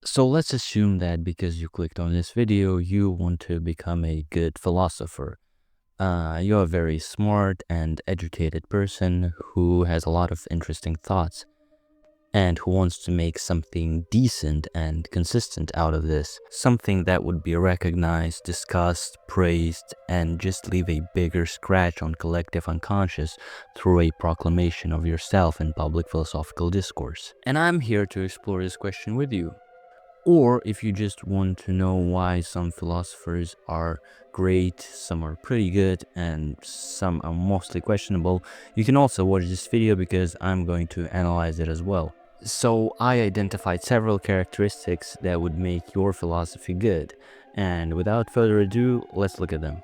So let's assume that because you clicked on this video, you want to become a good philosopher. You're a very smart and educated person who has a lot of interesting thoughts and who wants to make something decent and consistent out of this. Something that would be recognized, discussed, praised, and just leave a bigger scratch on collective unconscious through a proclamation of yourself in public philosophical discourse. And I'm here to explore this question with you. Or if you just want to know why some philosophers are great, some are pretty good, and some are mostly questionable, you can also watch this video because I'm going to analyze it as well. So I identified several characteristics that would make your philosophy good, and without further ado, let's look at them.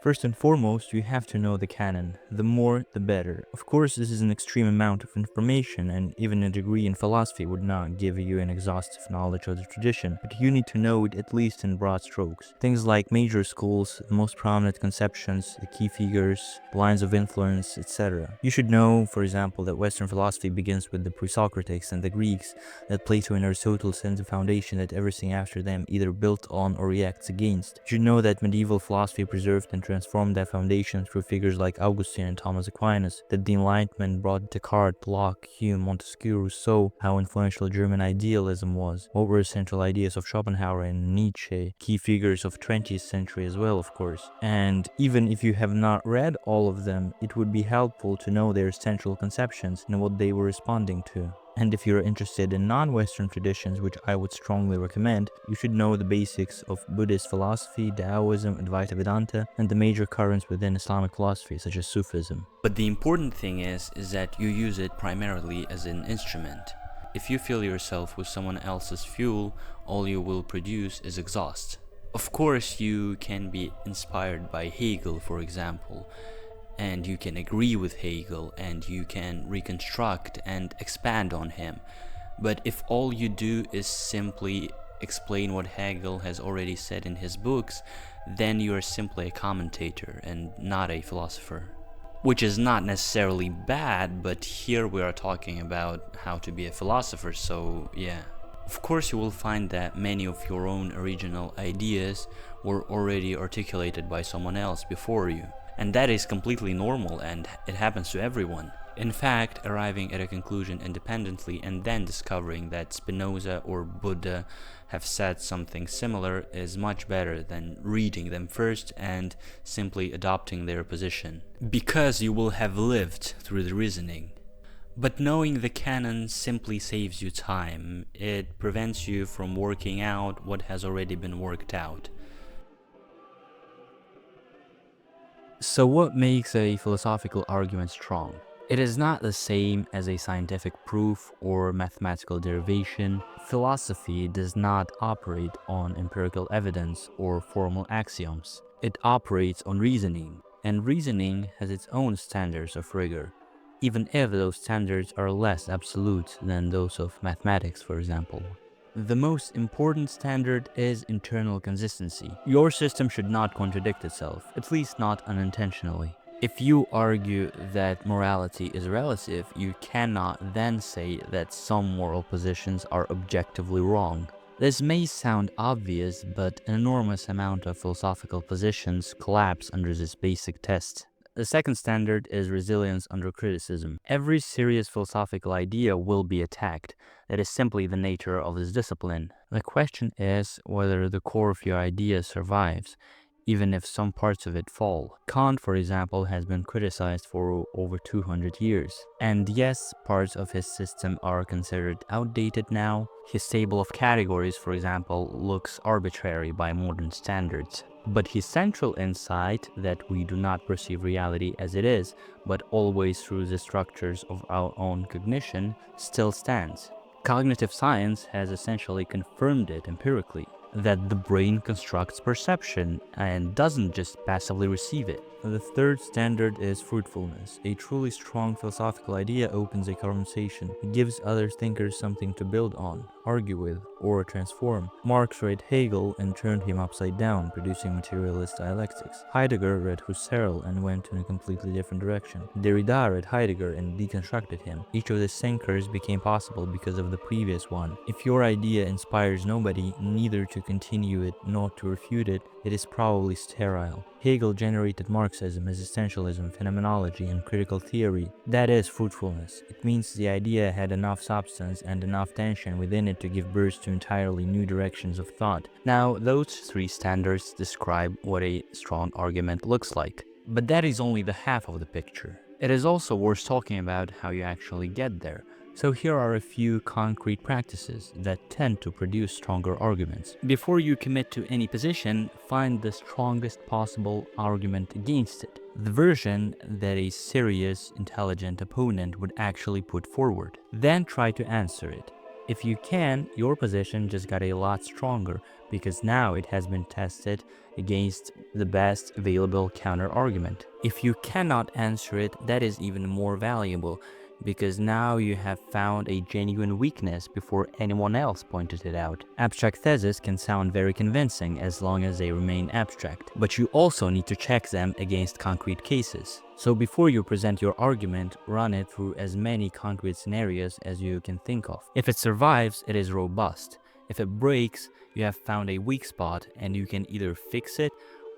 First and foremost, you have to know the canon. The more, the better. Of course, this is an extreme amount of information, and even a degree in philosophy would not give you an exhaustive knowledge of the tradition, but you need to know it at least in broad strokes. Things like major schools, the most prominent conceptions, the key figures, lines of influence, etc. You should know, for example, that Western philosophy begins with the pre-Socratics and the Greeks, that Plato and Aristotle send the foundation that everything after them either built on or reacts against. You should know that medieval philosophy preserved and transformed that foundation through figures like Augustine and Thomas Aquinas, that the Enlightenment brought Descartes, Locke, Hume, Montesquieu, Rousseau, how influential German idealism was, what were central ideas of Schopenhauer and Nietzsche, key figures of 20th century as well, of course. And even if you have not read all of them, it would be helpful to know their central conceptions and what they were responding to. And if you're interested in non-Western traditions, which I would strongly recommend, you should know the basics of Buddhist philosophy, Taoism, Advaita Vedanta, and the major currents within Islamic philosophy, such as Sufism. But the important thing is that you use it primarily as an instrument. If you fill yourself with someone else's fuel, all you will produce is exhaust. Of course, you can be inspired by Hegel, for example, and you can agree with Hegel, and you can reconstruct and expand on him. But if all you do is simply explain what Hegel has already said in his books, then you are simply a commentator and not a philosopher. Which is not necessarily bad, but here we are talking about how to be a philosopher, so yeah. Of course, you will find that many of your own original ideas were already articulated by someone else before you. And that is completely normal, and it happens to everyone. In fact, arriving at a conclusion independently and then discovering that Spinoza or Buddha have said something similar is much better than reading them first and simply adopting their position, because you will have lived through the reasoning. But knowing the canon simply saves you time. It prevents you from working out what has already been worked out. So what makes a philosophical argument strong? It is not the same as a scientific proof or mathematical derivation. Philosophy does not operate on empirical evidence or formal axioms. It operates on reasoning, and reasoning has its own standards of rigor, even if those standards are less absolute than those of mathematics, for example. The most important standard is internal consistency. Your system should not contradict itself, at least not unintentionally. If you argue that morality is relative, you cannot then say that some moral positions are objectively wrong. This may sound obvious, but an enormous amount of philosophical positions collapse under this basic test. The second standard is resilience under criticism. Every serious philosophical idea will be attacked. That is simply the nature of this discipline. The question is whether the core of your idea survives, even if some parts of it fall. Kant, for example, has been criticized for over 200 years. And yes, parts of his system are considered outdated now. His table of categories, for example, looks arbitrary by modern standards. But his central insight that we do not perceive reality as it is, but always through the structures of our own cognition, still stands. Cognitive science has essentially confirmed it empirically, that the brain constructs perception and doesn't just passively receive it. The third standard is fruitfulness. A truly strong philosophical idea opens a conversation. It gives other thinkers something to build on, argue with, or transform. Marx read Hegel and turned him upside down, producing materialist dialectics. Heidegger read Husserl and went in a completely different direction. Derrida read Heidegger and deconstructed him. Each of these thinkers became possible because of the previous one. If your idea inspires nobody, neither to continue it nor to refute it, it is probably sterile. Hegel generated Marxism, existentialism, phenomenology, and critical theory. That is fruitfulness. It means the idea had enough substance and enough tension within it to give birth to entirely new directions of thought. Now, those three standards describe what a strong argument looks like. But that is only the half of the picture. It is also worth talking about how you actually get there. So here are a few concrete practices that tend to produce stronger arguments. Before you commit to any position, find the strongest possible argument against it, the version that a serious, intelligent opponent would actually put forward. Then try to answer it. If you can, your position just got a lot stronger because now it has been tested against the best available counter-argument. If you cannot answer it, that is even more valuable because now you have found a genuine weakness before anyone else pointed it out. Abstract theses can sound very convincing as long as they remain abstract, but you also need to check them against concrete cases. So before you present your argument, run it through as many concrete scenarios as you can think of. If it survives, it is robust. If it breaks, you have found a weak spot and you can either fix it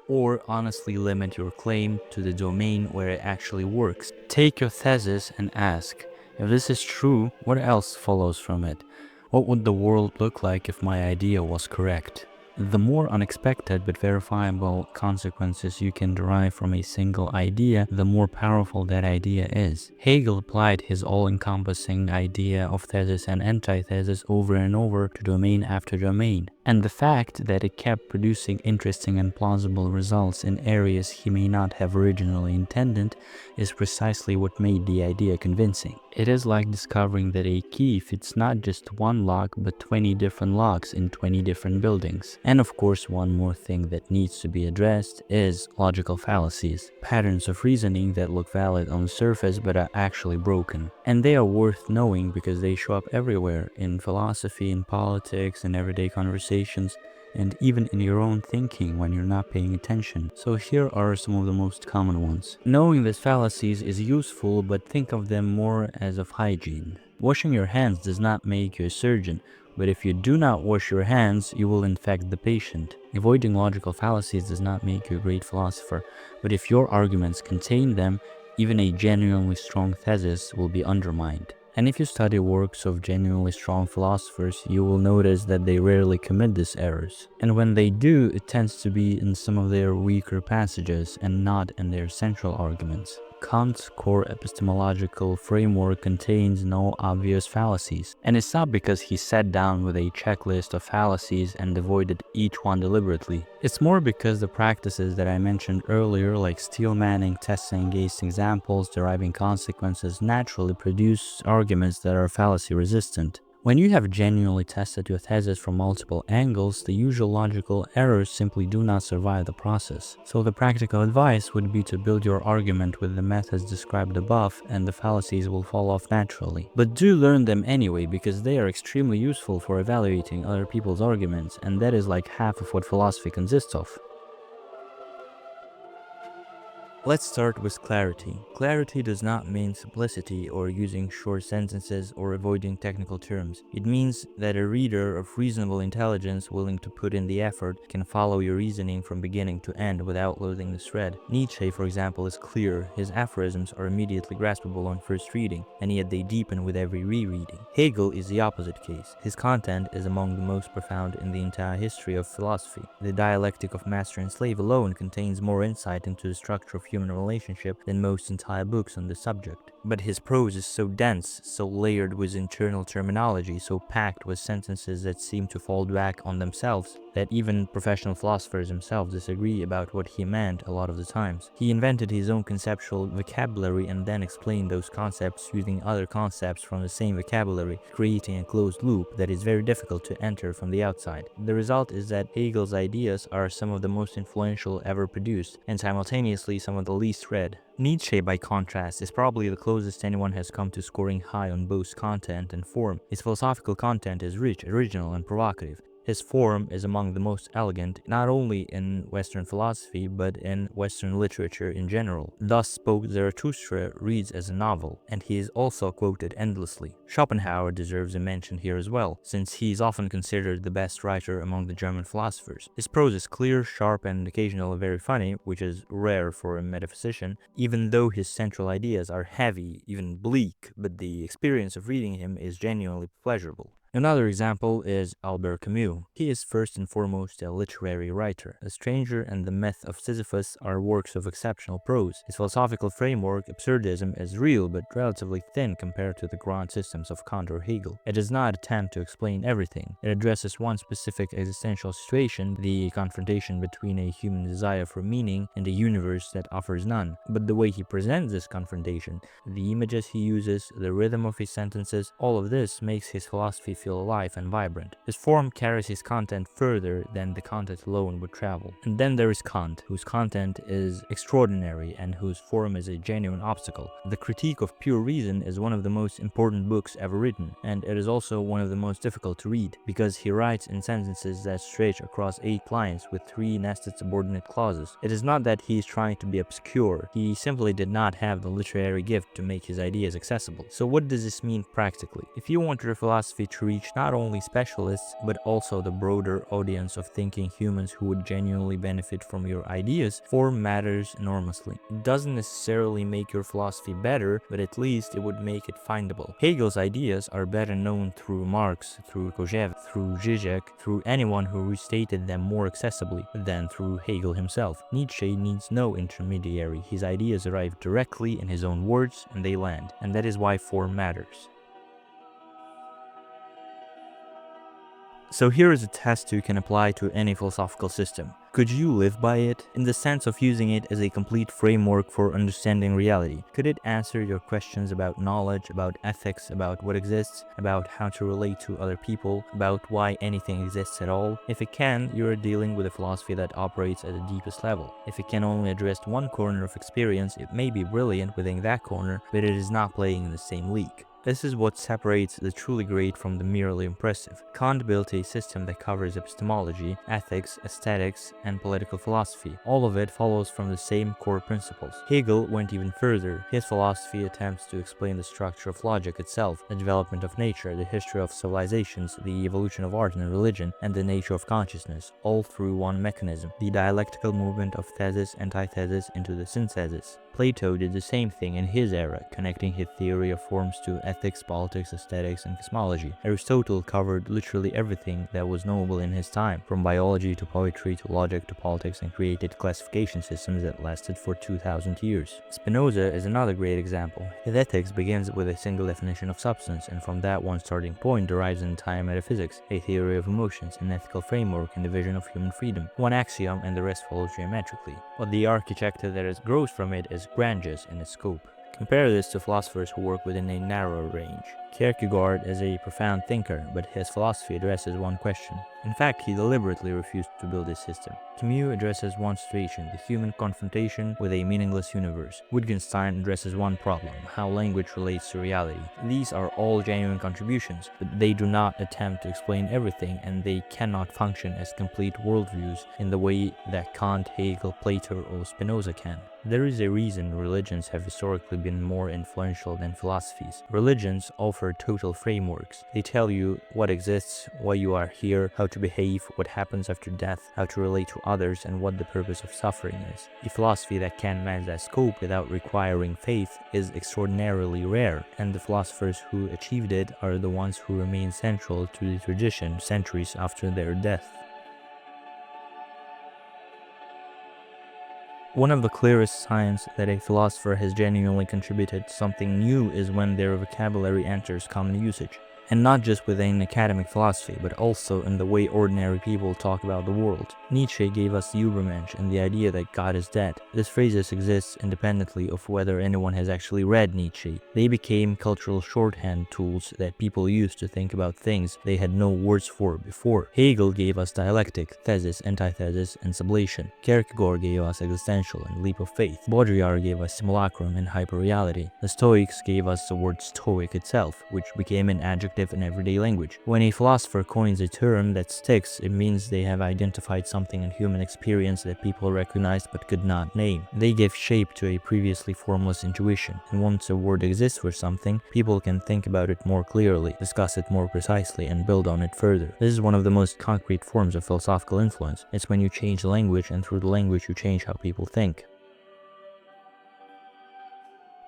or honestly limit your claim to the domain where it actually works. Take your thesis and ask, if this is true, what else follows from it? What would the world look like if my idea was correct? The more unexpected but verifiable consequences you can derive from a single idea, the more powerful that idea is. Hegel applied his all-encompassing idea of thesis and antithesis over and over to domain after domain. And the fact that it kept producing interesting and plausible results in areas he may not have originally intended is precisely what made the idea convincing. It is like discovering that a key fits not just one lock but 20 different locks in 20 different buildings. And of course, one more thing that needs to be addressed is logical fallacies, patterns of reasoning that look valid on the surface but are actually broken. And they are worth knowing because they show up everywhere, in philosophy, in politics, in everyday conversations, and even in your own thinking when you're not paying attention. So here are some of the most common ones. Knowing these fallacies is useful, but think of them more as of hygiene. Washing your hands does not make you a surgeon, but if you do not wash your hands, you will infect the patient. Avoiding logical fallacies does not make you a great philosopher, but if your arguments contain them, even a genuinely strong thesis will be undermined. And if you study works of genuinely strong philosophers, you will notice that they rarely commit these errors. And when they do, it tends to be in some of their weaker passages and not in their central arguments. Kant's core epistemological framework contains no obvious fallacies, and it's not because he sat down with a checklist of fallacies and avoided each one deliberately. It's more because the practices that I mentioned earlier, like steel-manning, testing against examples, deriving consequences, naturally produce arguments that are fallacy-resistant. When you have genuinely tested your thesis from multiple angles, the usual logical errors simply do not survive the process. So the practical advice would be to build your argument with the methods described above, and the fallacies will fall off naturally. But do learn them anyway, because they are extremely useful for evaluating other people's arguments, and that is like half of what philosophy consists of. Let's start with clarity. Clarity does not mean simplicity or using short sentences or avoiding technical terms. It means that a reader of reasonable intelligence willing to put in the effort can follow your reasoning from beginning to end without losing the thread. Nietzsche, for example, is clear. His aphorisms are immediately graspable on first reading, and yet they deepen with every rereading. Hegel is the opposite case. His content is among the most profound in the entire history of philosophy. The dialectic of master and slave alone contains more insight into the structure of human relationship than most entire entire books on the subject. But his prose is so dense, so layered with internal terminology, so packed with sentences that seem to fall back on themselves, that even professional philosophers themselves disagree about what he meant a lot of the times. He invented his own conceptual vocabulary and then explained those concepts using other concepts from the same vocabulary, creating a closed loop that is very difficult to enter from the outside. The result is that Hegel's ideas are some of the most influential ever produced, and simultaneously some of the least read. Nietzsche, by contrast, is probably the closest anyone has come to scoring high on both content and form. His philosophical content is rich, original, and provocative. His form is among the most elegant, not only in Western philosophy, but in Western literature in general. Thus Spoke Zarathustra reads as a novel, and he is also quoted endlessly. Schopenhauer deserves a mention here as well, since he is often considered the best writer among the German philosophers. His prose is clear, sharp, and occasionally very funny, which is rare for a metaphysician, even though his central ideas are heavy, even bleak, but the experience of reading him is genuinely pleasurable. Another example is Albert Camus. He is first and foremost a literary writer. The Stranger and the Myth of Sisyphus are works of exceptional prose. His philosophical framework, absurdism, is real but relatively thin compared to the grand systems of Kant or Hegel. It does not attempt to explain everything. It addresses one specific existential situation, the confrontation between a human desire for meaning and a universe that offers none. But the way he presents this confrontation, the images he uses, the rhythm of his sentences, all of this makes his philosophy feel alive and vibrant. His form carries his content further than the content alone would travel. And then there is Kant, whose content is extraordinary and whose form is a genuine obstacle. The Critique of Pure Reason is one of the most important books ever written, and it is also one of the most difficult to read, because he writes in sentences that stretch across 8 lines with 3 nested subordinate clauses. It is not that he is trying to be obscure, he simply did not have the literary gift to make his ideas accessible. So what does this mean practically? If you want your philosophy to reach not only specialists, but also the broader audience of thinking humans who would genuinely benefit from your ideas, form matters enormously. It doesn't necessarily make your philosophy better, but at least it would make it findable. Hegel's ideas are better known through Marx, through Kojève, through Zizek, through anyone who restated them more accessibly than through Hegel himself. Nietzsche needs no intermediary. His ideas arrive directly in his own words and they land, and that is why form matters. So here is a test you can apply to any philosophical system. Could you live by it, in the sense of using it as a complete framework for understanding reality? Could it answer your questions about knowledge, about ethics, about what exists, about how to relate to other people, about why anything exists at all? If it can, you are dealing with a philosophy that operates at the deepest level. If it can only address one corner of experience, it may be brilliant within that corner, but it is not playing in the same league. This is what separates the truly great from the merely impressive. Kant built a system that covers epistemology, ethics, aesthetics, and political philosophy. All of it follows from the same core principles. Hegel went even further. His philosophy attempts to explain the structure of logic itself, the development of nature, the history of civilizations, the evolution of art and religion, and the nature of consciousness, all through one mechanism, the dialectical movement of thesis, antithesis into the synthesis. Plato did the same thing in his era, connecting his theory of forms to ethics, politics, aesthetics, and cosmology. Aristotle covered literally everything that was knowable in his time, from biology to poetry to logic to politics, and created classification systems that lasted for 2000 years. Spinoza is another great example. His ethics begins with a single definition of substance, and from that one starting point derives an entire metaphysics, a theory of emotions, an ethical framework, and a vision of human freedom. One axiom and the rest follows geometrically. But the architecture that grows from it is grandiose in its scope. Compare this to philosophers who work within a narrower range. Kierkegaard is a profound thinker, but his philosophy addresses one question. In fact, he deliberately refused to build a system. Camus addresses one situation, the human confrontation with a meaningless universe. Wittgenstein addresses one problem, how language relates to reality. These are all genuine contributions, but they do not attempt to explain everything, and they cannot function as complete worldviews in the way that Kant, Hegel, Plato, or Spinoza can. There is a reason religions have historically been more influential than philosophies. Religions offer total frameworks. They tell you what exists, why you are here, how to behave, what happens after death, how to relate to others, and what the purpose of suffering is. A philosophy that can match that scope without requiring faith is extraordinarily rare, and the philosophers who achieved it are the ones who remain central to the tradition centuries after their death. One of the clearest signs that a philosopher has genuinely contributed something new is when their vocabulary enters common usage. And not just within academic philosophy, but also in the way ordinary people talk about the world. Nietzsche gave us the Übermensch and the idea that God is dead. This phrase exists independently of whether anyone has actually read Nietzsche. They became cultural shorthand tools that people used to think about things they had no words for before. Hegel gave us dialectic, thesis, antithesis, and sublation. Kierkegaard gave us existential and leap of faith. Baudrillard gave us simulacrum and hyperreality. The Stoics gave us the word stoic itself, which became an adjective in everyday language. When a philosopher coins a term that sticks, it means they have identified something in human experience that people recognized but could not name. They give shape to a previously formless intuition, and once a word exists for something, people can think about it more clearly, discuss it more precisely, and build on it further. This is one of the most concrete forms of philosophical influence. It's when you change the language, and through the language you change how people think.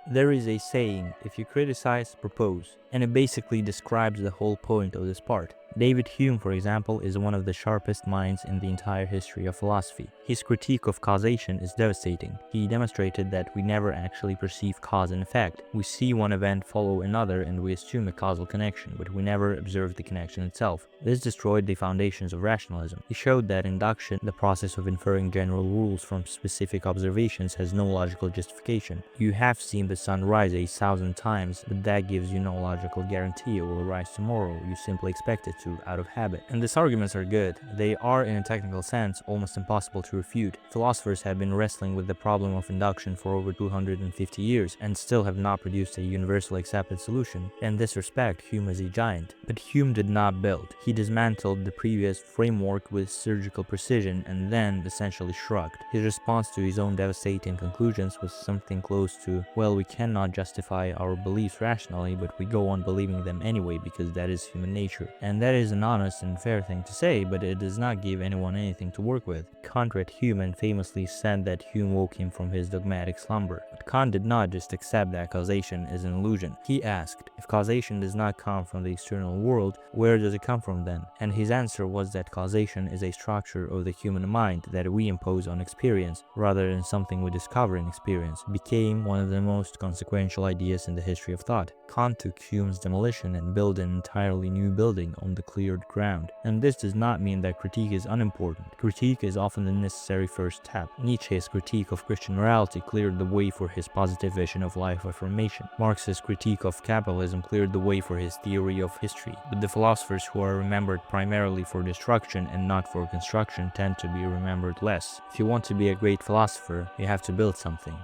There is a saying, if you criticize, propose, and it basically describes the whole point of this part. David Hume, for example, is one of the sharpest minds in the entire history of philosophy. His critique of causation is devastating. He demonstrated that we never actually perceive cause and effect. We see one event follow another and we assume a causal connection, but we never observe the connection itself. This destroyed the foundations of rationalism. He showed that induction, the process of inferring general rules from specific observations, has no logical justification. You have seen the sun rise 1,000 times, but that gives you no logical guarantee it will rise tomorrow. You simply expect it to out of habit. And these arguments are good. They are, in a technical sense, almost impossible to refute. Philosophers have been wrestling with the problem of induction for over 250 years and still have not produced a universally accepted solution. In this respect, Hume is a giant. But Hume did not build. He dismantled the previous framework with surgical precision and then essentially shrugged. His response to his own devastating conclusions was something close to, well, we cannot justify our beliefs rationally, but we go on believing them anyway because that is human nature. And that is an honest and fair thing to say, but it does not give anyone anything to work with. Kant read Hume and famously said that Hume woke him from his dogmatic slumber. But Kant did not just accept that causation is an illusion. He asked, if causation does not come from the external world, where does it come from then? And his answer was that causation is a structure of the human mind that we impose on experience, rather than something we discover in experience. It became one of the most consequential ideas in the history of thought. Kant took Hume's demolition and built an entirely new building on the cleared ground. And this does not mean that critique is unimportant. Critique is often the necessary first step. Nietzsche's critique of Christian morality cleared the way for his positive vision of life affirmation. Marx's critique of capitalism cleared the way for his theory of history. But the philosophers who are remembered primarily for destruction and not for construction tend to be remembered less. If you want to be a great philosopher, you have to build something.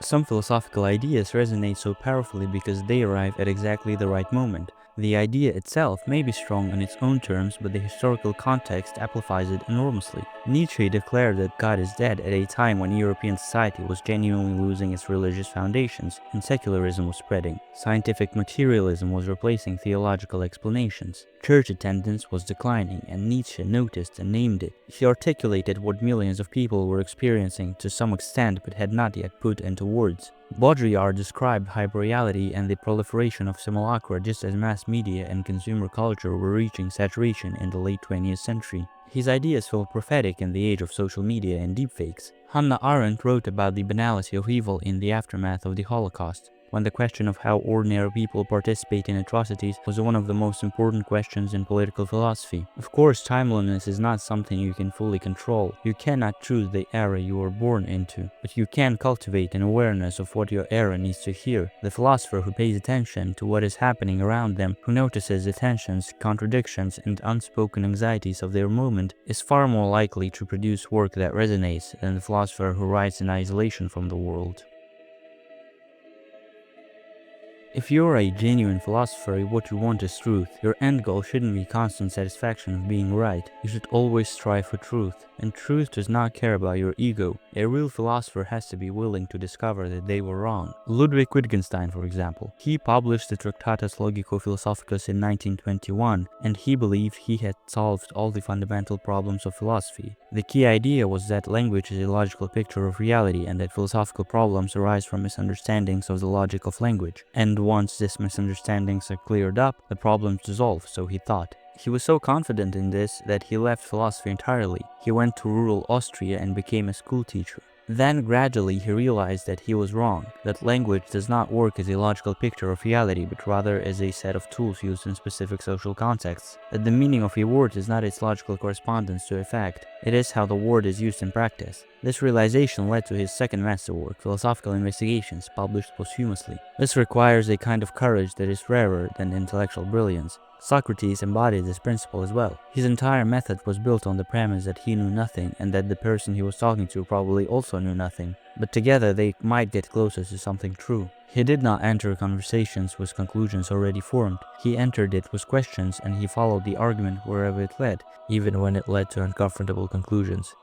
Some philosophical ideas resonate so powerfully because they arrive at exactly the right moment. The idea itself may be strong on its own terms, but the historical context amplifies it enormously. Nietzsche declared that God is dead at a time when European society was genuinely losing its religious foundations and secularism was spreading. Scientific materialism was replacing theological explanations. Church attendance was declining, and Nietzsche noticed and named it. He articulated what millions of people were experiencing to some extent but had not yet put into words. Baudrillard described hyperreality and the proliferation of simulacra just as mass media and consumer culture were reaching saturation in the late 20th century. His ideas feel prophetic in the age of social media and deepfakes. Hannah Arendt wrote about the banality of evil in the aftermath of the Holocaust, when the question of how ordinary people participate in atrocities was one of the most important questions in political philosophy. Of course, timeliness is not something you can fully control. You cannot choose the era you were born into, but you can cultivate an awareness of what your era needs to hear. The philosopher who pays attention to what is happening around them, who notices the tensions, contradictions, and unspoken anxieties of their moment, is far more likely to produce work that resonates than the philosopher who writes in isolation from the world. If you're a genuine philosopher, what you want is truth. Your end goal shouldn't be constant satisfaction of being right. You should always strive for truth. And truth does not care about your ego. A real philosopher has to be willing to discover that they were wrong. Ludwig Wittgenstein, for example. He published the Tractatus Logico-Philosophicus in 1921, and he believed he had solved all the fundamental problems of philosophy. The key idea was that language is a logical picture of reality and that philosophical problems arise from misunderstandings of the logic of language. And once these misunderstandings are cleared up, the problems dissolve, so he thought. He was so confident in this that he left philosophy entirely. He went to rural Austria and became a schoolteacher. Then gradually he realized that he was wrong, that language does not work as a logical picture of reality but rather as a set of tools used in specific social contexts, that the meaning of a word is not its logical correspondence to a fact, it is how the word is used in practice. This realization led to his second masterwork, Philosophical Investigations, published posthumously. This requires a kind of courage that is rarer than intellectual brilliance. Socrates embodied this principle as well. His entire method was built on the premise that he knew nothing and that the person he was talking to probably also knew nothing, but together they might get closer to something true. He did not enter conversations with conclusions already formed. He entered it with questions and he followed the argument wherever it led, even when it led to uncomfortable conclusions.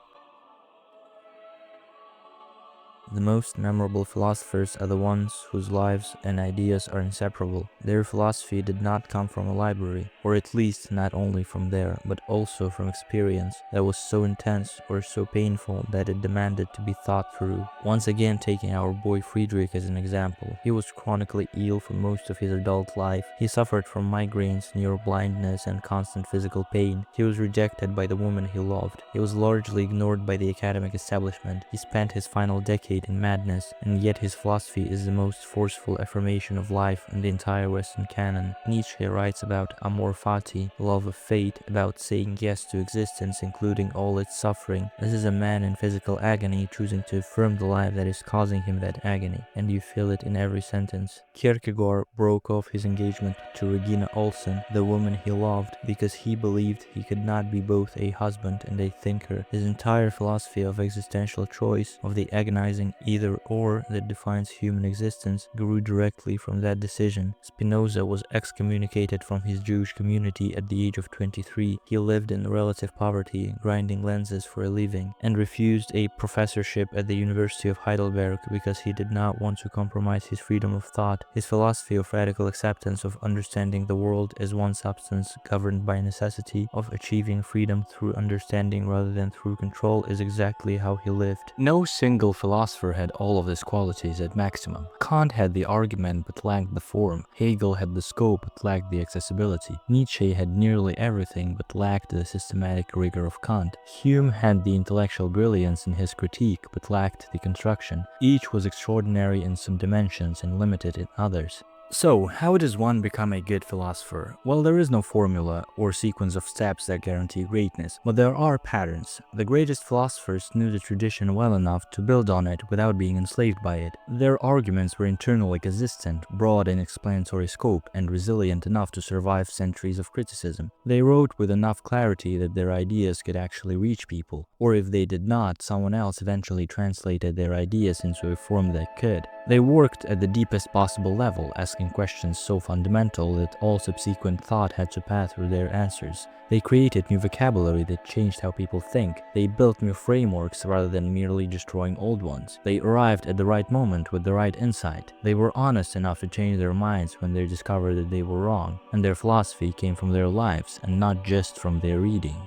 The most memorable philosophers are the ones whose lives and ideas are inseparable. Their philosophy did not come from a library, or at least not only from there, but also from experience that was so intense or so painful that it demanded to be thought through. Once again, taking our boy Friedrich as an example, he was chronically ill for most of his adult life. He suffered from migraines, near blindness, and constant physical pain. He was rejected by the woman he loved. He was largely ignored by the academic establishment. He spent his final decade in madness, and yet his philosophy is the most forceful affirmation of life in the entire Western canon. Nietzsche writes about amor fati, love of fate, about saying yes to existence, including all its suffering. This is a man in physical agony choosing to affirm the life that is causing him that agony, and you feel it in every sentence. Kierkegaard broke off his engagement to Regina Olsen, the woman he loved, because he believed he could not be both a husband and a thinker. His entire philosophy of existential choice, of the agonizing either-or that defines human existence, grew directly from that decision. Spinoza was excommunicated from his Jewish community at the age of 23. He lived in relative poverty, grinding lenses for a living, and refused a professorship at the University of Heidelberg because he did not want to compromise his freedom of thought. His philosophy of radical acceptance of understanding the world as one substance governed by necessity, of achieving freedom through understanding rather than through control, is exactly how he lived. No single philosopher had all of these qualities at maximum. Kant had the argument but lacked the form. Hegel had the scope but lacked the accessibility. Nietzsche had nearly everything but lacked the systematic rigor of Kant. Hume had the intellectual brilliance in his critique but lacked the construction. Each was extraordinary in some dimensions and limited in others. So, how does one become a good philosopher? Well, there is no formula or sequence of steps that guarantee greatness, but there are patterns. The greatest philosophers knew the tradition well enough to build on it without being enslaved by it. Their arguments were internally consistent, broad in explanatory scope, and resilient enough to survive centuries of criticism. They wrote with enough clarity that their ideas could actually reach people, or if they did not, someone else eventually translated their ideas into a form that could. They worked at the deepest possible level, asking questions so fundamental that all subsequent thought had to pass through their answers. They created new vocabulary that changed how people think. They built new frameworks rather than merely destroying old ones. They arrived at the right moment with the right insight. They were honest enough to change their minds when they discovered that they were wrong, and their philosophy came from their lives and not just from their reading.